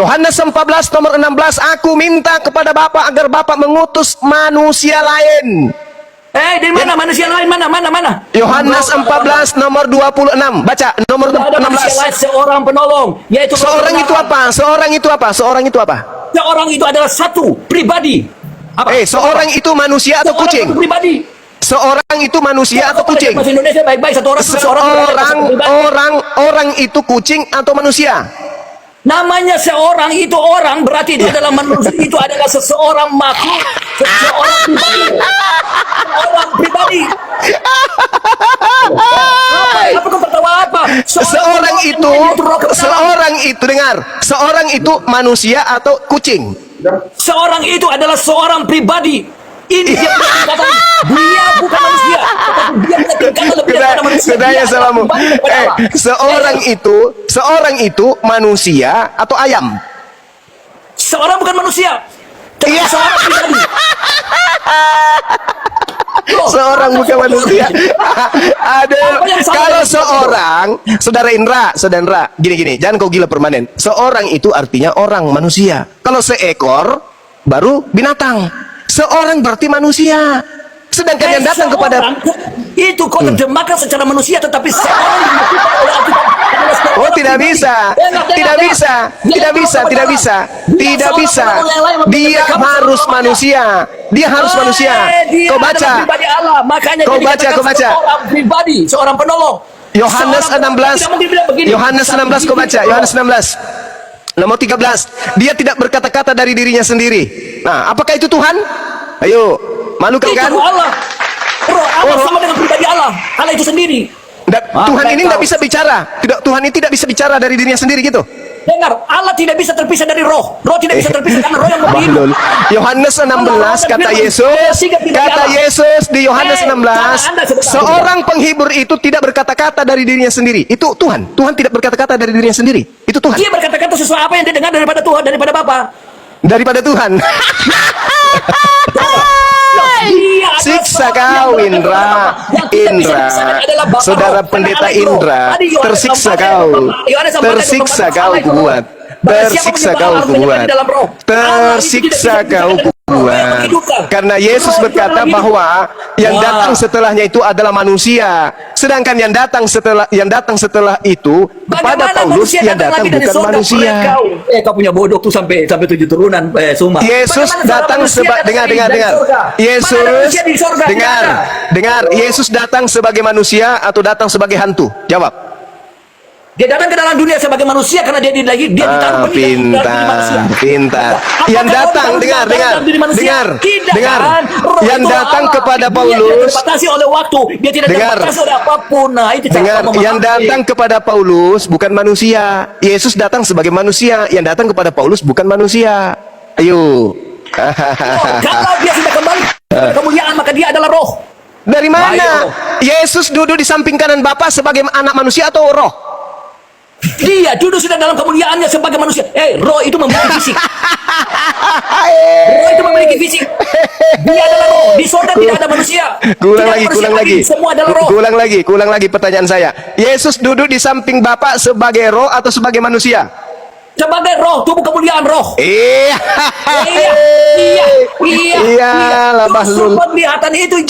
Yohanes 14 nomor 16, aku minta kepada Bapa agar Bapa mengutus manusia lain. Dari mana manusia lain? Mana? Yohanes 14 nomor 26. Baca nomor Tidak ada manusia lain, 16. seorang penolong, yaitu Seorang itu apa? Seorang itu apa? Seorang itu apa? Seorang itu adalah satu pribadi. Apa? Seorang itu manusia atau Seorang kucing? satu pribadi. Seorang itu manusia atau kucing? Bahasa Indonesia baik-baik, satu orang, Orang itu kucing atau manusia? Namanya seorang itu orang, berarti itu adalah manusia, itu adalah seseorang makhluk, seorang pribadi. Apa kau tertawa apa? Seorang itu dengar, seorang itu manusia atau kucing? Seorang itu adalah seorang pribadi. Ini dia kata dia bukan manusia, tetapi dia punya tingkatan lebih daripada manusia. Kedaya salamu. Seorang itu manusia atau ayam? Seorang bukan manusia, tetapi seorang pribadi. Seorang bukan manusia. Ada kalau seorang, saudara Indra, gini, jangan kau gila permanen. Seorang itu artinya orang manusia. Kalau seekor baru binatang. Seorang berarti manusia. Sedangkan yang datang kepada itu kau terjemahkan secara manusia, tetapi seorang tidak bisa. Dia harus manusia. Kau baca. Seorang pribadi, seorang penolong. Yohanes 16 kau baca. Yohanes 16 nomor 13. Dia tidak berkata-kata dari dirinya sendiri. Nah, apakah itu Tuhan? Ayo, malu kan? Allah. Roh Allah sama dengan pribadi Allah. Allah itu sendiri. Tuhan ini tidak bisa bicara. Tuhan ini tidak bisa bicara dari dirinya sendiri gitu. Dengar, Allah tidak bisa terpisah dari roh. Roh tidak bisa terpisah karena roh yang memberi hidup. Yohanes 16 kata Yesus di Yohanes 16, seorang penghibur itu tidak berkata-kata dari dirinya sendiri. Itu Tuhan. Tuhan tidak berkata-kata dari dirinya sendiri. Itu Tuhan. Dia berkata-kata sesuai apa yang dia dengar daripada Tuhan, daripada Bapa. Daripada Tuhan. Siksa kau Indra, saudara pendeta Indra, tersiksa kau kubuat, karena Yesus berkata bahwa yang datang setelahnya itu adalah manusia, sedangkan yang datang setelah itu kepada Paulus yang datang bukan manusia. Kau punya bodoh tuh sampai 7 turunan, Suma. Yesus datang Yesus datang sebagai manusia atau datang sebagai hantu? Jawab. Dia datang ke dalam dunia sebagai manusia karena dia ditaruh pintar. Yang datang dengar. Yang datang kepada Paulus. Dia dibatasi oleh waktu. Dia tidak dibatasi oleh apapun. Nah, itu yang datang kepada Paulus bukan manusia. Yesus datang sebagai manusia. Yang datang kepada Paulus bukan manusia. Ayo. Kalau dia sudah kembali kemuliaan, maka dia adalah roh. Dari mana? Yesus duduk di samping kanan Bapa sebagai anak manusia atau roh? Dia duduk sudah dalam kemuliaannya sebagai manusia. Roh itu memiliki fisik. Dia adalah roh. Di sorga tidak ada manusia. Kulang lagi pertanyaan saya. Yesus duduk di samping Bapa sebagai roh atau sebagai manusia? Sebagai roh, tubuh kemuliaan roh. Iya. Penglihatan itu.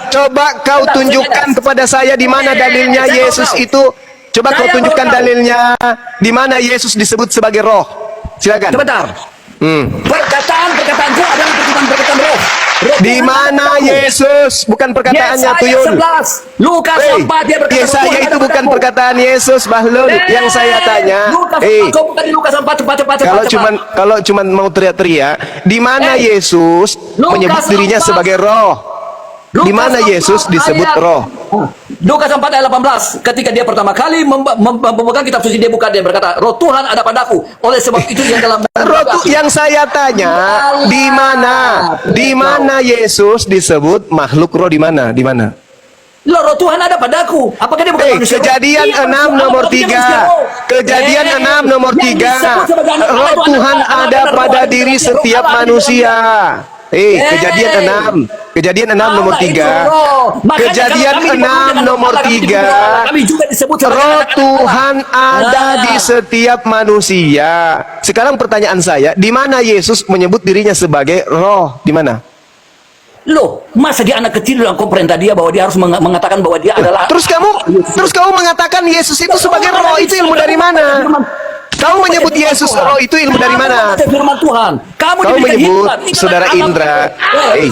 Coba kau tunjukkan kepada saya di mana dalilnya Yesus itu. Coba kau tunjukkan dalilnya di mana Yesus disebut sebagai roh. Silakan. Sebentar. Perkataan adalah perkataan roh. Di mana Yesus? Bukan perkataannya Tuyul. Lukas 4 dia berkata. Yesaya itu bukan perkataan Yesus, Bahlul. Yang saya tanya. Kalau cuman mau teriak-teriak, di mana Yesus menyebut dirinya sebagai roh? Di mana Yesus disebut roh? Lukas 4 ayat 18, ketika dia pertama kali memegang kitab suci, dia berkata, roh Tuhan ada padaku, oleh sebab itu yang dalam roh yang saya tanya, di mana Yesus disebut makhluk roh? Di mana? Roh Tuhan ada padaku. Apakah dia bukan manusia? Kejadian 6 nomor 3. Kejadian 6 nomor 3. Roh Tuhan ada pada diri setiap manusia. Kejadian 6. Kejadian 6 nomor 3. Kejadian 6 nomor 3. Kami juga disebut sebagai Roh anak-anak Tuhan ada Nah. di setiap manusia. Sekarang pertanyaan saya, di mana Yesus menyebut dirinya sebagai roh? Di mana? Loh, masa dia anak kecil yang kau perintah dia bahwa dia harus mengatakan bahwa dia adalah Terus kamu mengatakan Yesus itu sebagai roh, itu ilmu dari mana? Kamu menyebut Yesus roh, itu ilmu dari mana? Firman Tuhan. Kamu Kau diberikan menyebut hikmat. Ini saudara kan alam. Indra,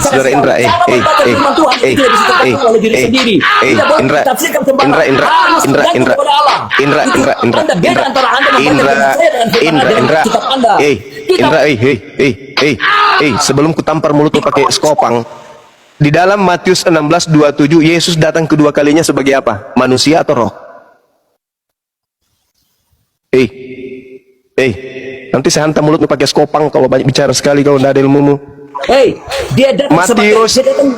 saudara Indra, Cara membaca firman Tuhan itu tidak bisa dikatakan oleh diri sendiri. Tidak boleh Indra, ditafsirkan sembarangan. Indra, Harus bergantung Indra, kepada Allah. Indra, Itu Indra, Indra, Anda beda antara Anda membaca Indra, firman saya dengan firman Anda dengan kitab Anda. Kita- sebelum kutampar mulutmu pakai skopang. Di dalam Matius 16:27, Yesus datang kedua kalinya sebagai apa? Manusia atau roh? Nanti saya hantam mulutmu pakai skopang kalau banyak bicara sekali, kalau tidak ada ilmumu. Dia datang Matius dia datang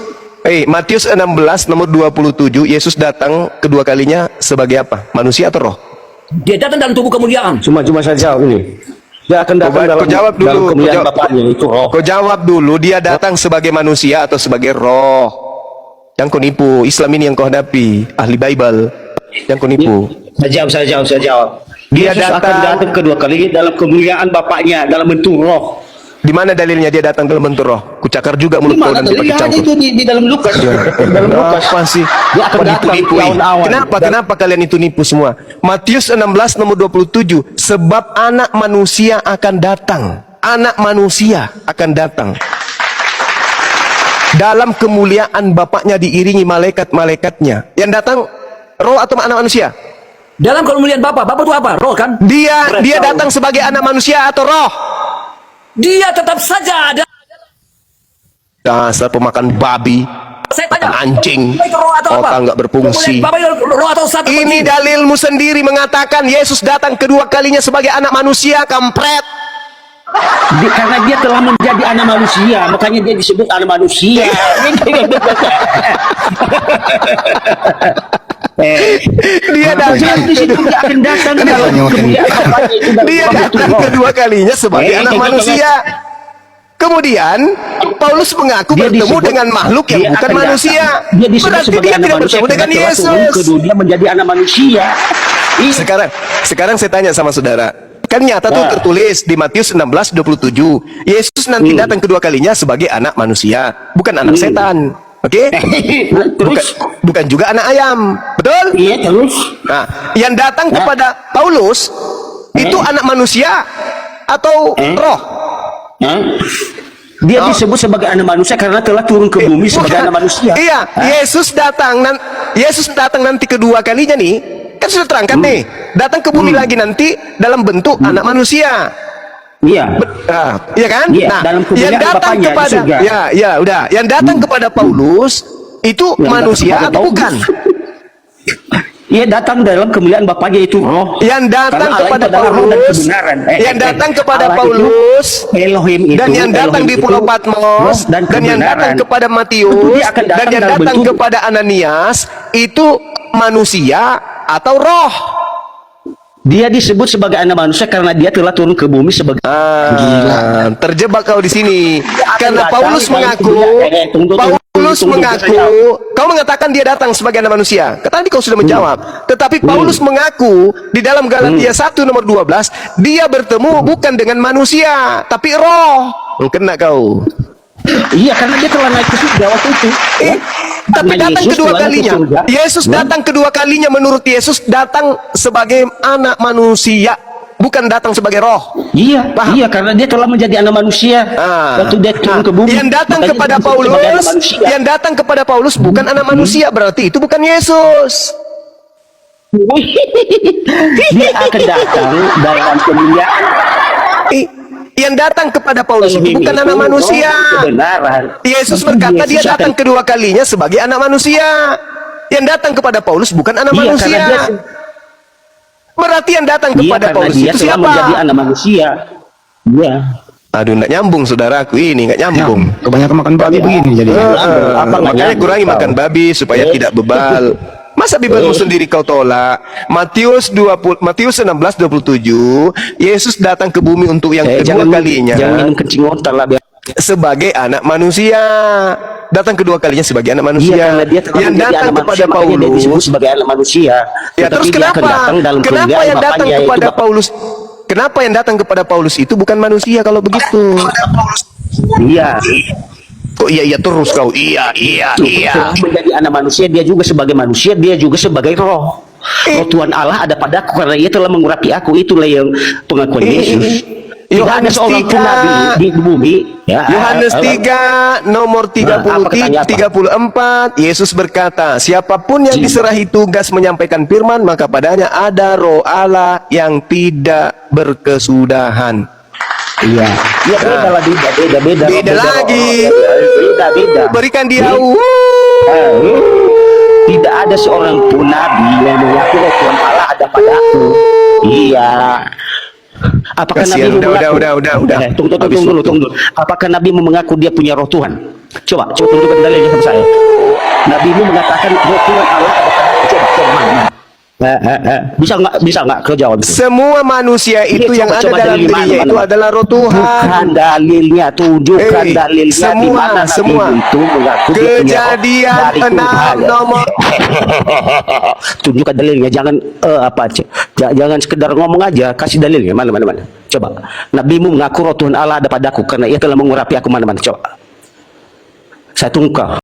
Matius 16 nomor 27, Yesus datang kedua kalinya sebagai apa? Manusia atau roh? dia datang dalam tubuh kemuliaan. Cuma saya jawab ini. Dia akan datang Kau jawab dulu. dalam kemuliaan Kau jawab. Bapaknya itu roh. Kau jawab dulu, dia datang sebagai manusia atau sebagai roh? Yang kau nipu, Islam ini yang kau hadapi, ahli Bible. Yang kau nipu. Saya jawab. Dia Yesus akan datang. datang kedua kali dalam kemuliaan Bapaknya dalam bentuk roh. Di mana dalilnya dia datang dalam bentuk roh? Kucakar juga mulut Di kau mana nanti pakai lihat cangkul. itu di dalam Lukas. Di dalam Lukas. Apa sih? Dia akan datang Nipu-nipu, di awan-awan. Kenapa kalian itu nipu semua? Matius 16 nomor 27, sebab anak manusia akan datang. Anak manusia akan datang. Dalam kemuliaan Bapaknya diiringi malaikat-malaikatnya. Yang datang roh atau anak manusia? Dalam kemuliaan Bapa itu apa? Roh kan? Dia datang sebagai anak manusia atau roh? Dia tetap saja ada. Dasar pemakan babi. Saya tanya, Anjing. Bapak itu roh atau apa? Otak nggak berfungsi. Bapak itu roh atau satu? Ini dalilmu sendiri mengatakan Yesus datang kedua kalinya sebagai anak manusia, kampret. Karena dia telah menjadi anak manusia, makanya dia disebut anak manusia. Dia datang Di situ dia akan datang dalam kemuliaan Bapaknya itu dalam Dia bentuk datang roh. kedua kalinya sebagai anak manusia. Kemudian Paulus mengaku Dia bertemu disebut- dengan makhluk yang dia bukan akan manusia. datang. Dia disebut Berarti sebagai dia anak tidak manusia bertemu dengan karena telah turun ke Yesus. dunia menjadi anak manusia. Iya. Sekarang saya tanya sama saudara. Kan nyata tuh tertulis di Matius 16:27. Yesus nanti datang kedua kalinya sebagai anak manusia, bukan anak setan. Oke? Terus, Bukan juga anak ayam. Betul? iya terus. Nah, yang datang kepada Paulus itu anak manusia atau roh? Hah? Dia disebut sebagai anak manusia karena telah turun ke bumi sebagai Bukan. anak manusia. Iya, Yesus datang nanti kedua kalinya nih. Kan sudah terangkat nih. Datang ke bumi lagi nanti dalam bentuk anak manusia. Iya. Iya kan? Iya, Nah, dalam yang kemuliaan datang Bapaknya di kepada surga. ya udah, yang datang kepada Paulus itu Yang manusia datang kepada atau Paulus. bukan? Ia datang dalam kemuliaan Bapaknya itu roh. Yang datang Karena Allah kepada itu adalah roh dan Paulus, kebenaran. yang datang kepada Allah itu, Paulus, Elohim itu, dan yang datang Elohim di itu, Pulau Patmos, roh dan dan yang datang kebenaran. kepada Tentu Matius, dia akan dan yang dalam datang bentuk- kepada Ananias itu manusia atau roh? Dia disebut sebagai anak manusia karena dia telah turun ke bumi sebagai Terjebak kau di sini. Karena datang Paulus dalam mengaku, kemuliaan. Tunggu, kau mengatakan dia datang sebagai anak manusia. Tadi kau sudah menjawab. Tetapi Paulus mengaku di dalam Galatia 1 nomor 12, dia bertemu bukan dengan manusia, tapi roh. Kena kau. Iya, karena dia telah naik ke surga waktu itu. Eh, tapi Karena datang Yesus kedua telah naik ke kalinya. surga. Yesus datang kedua kalinya menurut Yesus datang sebagai anak manusia, bukan datang sebagai roh. Iya, Paham? iya karena dia telah menjadi anak manusia. Waktu dia turun ke bumi. Yang datang makanya kepada dia disebut sebagai anak Paulus, manusia. yang datang kepada Paulus bukan anak manusia, berarti itu bukan Yesus. Dia akan datang dalam kemuliaan. Yang datang kepada Paulus itu Elohim bukan itu anak manusia. roh kebenaran. Yesus Tapi berkata dia Yesus datang akan- kedua kalinya sebagai anak manusia. Yang datang kepada Paulus bukan anak Iya, manusia. karena dia- Berarti yang datang Iya, kepada karena Paulus dia itu telah siapa? menjadi anak manusia. Iya. Aduh, nggak nyambung saudaraku ini, nggak nyambung. Kebanyakan makan babi begini jadi. Apa nggak Makanya nyambung, kurangi kau? makan babi supaya tidak bebal. Masa Bibelmu sendiri kau tolak? Matius 16:27, Yesus datang ke bumi untuk yang kedua kalinya. Jangan minum kencing otak lah biar sebagai anak manusia. Datang kedua kalinya sebagai anak manusia. Iya, karena dia telah yang menjadi datang anak kepada manusia, makanya dia disebut Paulus. sebagai anak manusia. Ya, Tetapi terus dia akan kenapa? datang dalam Kenapa kemuliaan yang datang Bapaknya, kepada yaitu Paulus? Kenapa yang datang kepada Paulus itu bukan manusia kalau begitu? Iya. Kok iya terus kau? Iya. Setelah menjadi anak manusia, dia juga sebagai manusia, dia juga sebagai roh. Roh Tuhan Allah ada padaku karena ia telah mengurapi aku. Itulah yang pengakuan Yesus. Tidak ada Yohanes seorang pun 3. nabi di bumi. Ya, Yohanes 3 nomor apa katanya apa? 34, Yesus berkata, siapapun yang diserahi tugas menyampaikan firman, maka padanya ada roh Allah yang tidak berkesudahan. Iya. Ya beda lah, beda. Beda lagi. Beda. Berikan dia. Tidak ada seorang pun nabi yang mengaku roh Tuhan Allah ada padaku. Iya. Apakah Kasihan, Nabi mengaku? udah. Tunggu Habis dulu. Apakah Nabi mengaku dia punya roh Tuhan? Coba tunjukkan dalilnya kepada saya. Nabi mengatakan roh Tuhan Allah ada padaku. Coba mana? Bisa nggak kau jawab? Semua manusia itu yang ada dalam dirinya itu adalah roh Tuhan. Bukan dalilnya, tunjukkan dalilnya di mana semua. itu mengaku dia punya roh Kejadian dari Tuhan. 6 nomor. Tunjukkan dalilnya, jangan jangan sekedar ngomong aja, kasih dalilnya mana. Coba. Nabimu mengaku roh Tuhan Allah ada padaku karena ia telah mengurapi aku mana. Coba. Saya tunggu kau.